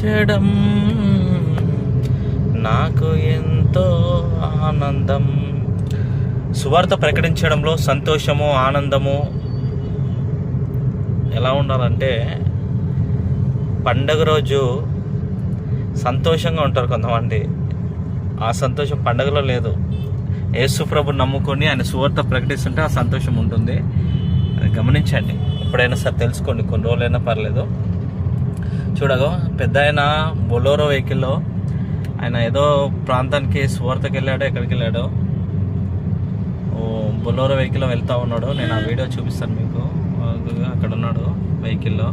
ప్రకటించడం నాకు ఎంతో ఆనందం. సువార్త ప్రకటించడంలో సంతోషము, ఆనందము ఎలా ఉండాలంటే, పండగ రోజు సంతోషంగా ఉంటారు కొంతమంది. ఆ సంతోషం పండగలో లేదు. యేసు ప్రభుని నమ్ముకొని ఆయన సువార్త ప్రకటిస్తుంటే ఆ సంతోషం ఉంటుంది. అది గమనించండి. ఎప్పుడైనా సరే తెలుసుకోండి, కొన్ని రోజులైనా పర్లేదు. చూడగో, పెద్ద ఆయన బొలోరో వెహికల్లో ఆయన ఏదో ప్రాంతానికి సువార్తకి వెళ్ళాడో ఎక్కడికి వెళ్ళాడో, బొలోరో వెహికల్లో వెళ్తూ ఉన్నాడు. నేను ఆ వీడియో చూపిస్తాను మీకు. అక్కడ ఉన్నాడు వెహికల్లో.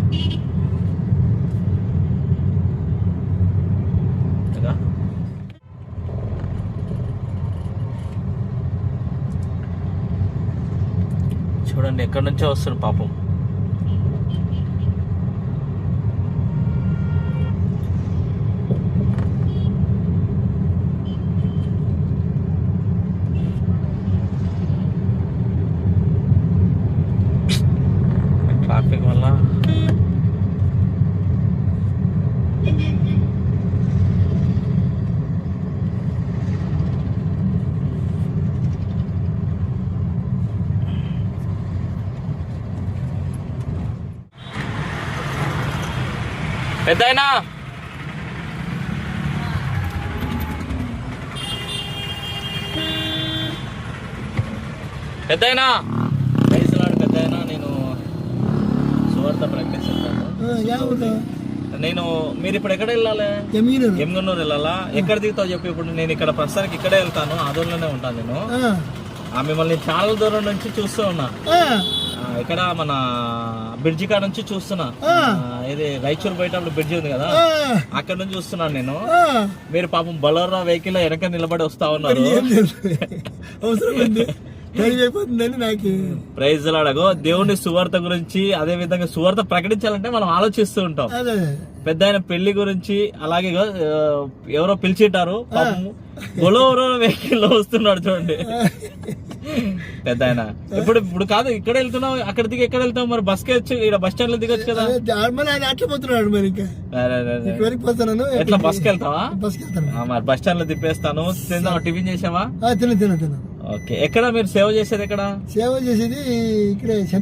చూడండి, ఎక్కడి నుంచో వస్తుంది పాపం. ట్రాఫిక్ వల్ల పెద్దాయనా, పెద్దాయనా, పెద్దాయనా, నేను సువార్త ప్రకటిస్తాను. నేను మీరు ఇప్పుడు ఎక్కడ వెళ్ళాలి? ఎమ్గన్నూరు వెళ్ళాలా? ఎక్కడ దిగుతావు చెప్పి. ఇప్పుడు నేను ఇక్కడ ప్రస్తుతానికి ఇక్కడే వెళ్తాను, ఆదోళనలోనే ఉంటాను నేను. మిమ్మల్ని చాలా దూరం నుంచి చూస్తూ ఉన్నా. ఇక్కడ మన బ్రిడ్జి కాడ నుంచి చూస్తున్నా. ఇది రాయచూరు బయటప్పుడు బ్రిడ్జి ఉంది కదా, అక్కడ నుంచి చూస్తున్నాను నేను. మీరు పాపం బొలెరో వెహికల్ వెనక నిలబడి వస్తా ఉన్నారు. ప్రైజ్ లాడగో. దేవుని సువార్త గురించి, అదే విధంగా సువార్త ప్రకటించాలంటే మనం ఆలోచిస్తూ ఉంటాం. పెద్ద ఆయన పెళ్లి గురించి, అలాగే ఎవరో పిలిచిటారు, బొలెరో వెహికల్ వస్తున్నాడు చూడండి పెద్ద ఆయన. ఇప్పుడు కాదు, ఇక్కడ వెళ్తున్నావు, అక్కడ దిగి ఎక్కడ వెళ్తావు మరి? బస్ కి వచ్చి ఇక్కడ బస్ స్టాండ్ లో దిగొచ్చు కదా. అట్లా పోతున్నాడు మరి. ఎట్లా బస్ కి వెళ్తావా? మరి బస్ స్టాండ్ లో తిప్పేస్తాను. టిఫిన్ చేసావా? తిన. ఓకే. ఎక్కడ మీరు సేవ చేసేది? ఎక్కడ సేవ చేసేది? ఇక్కడే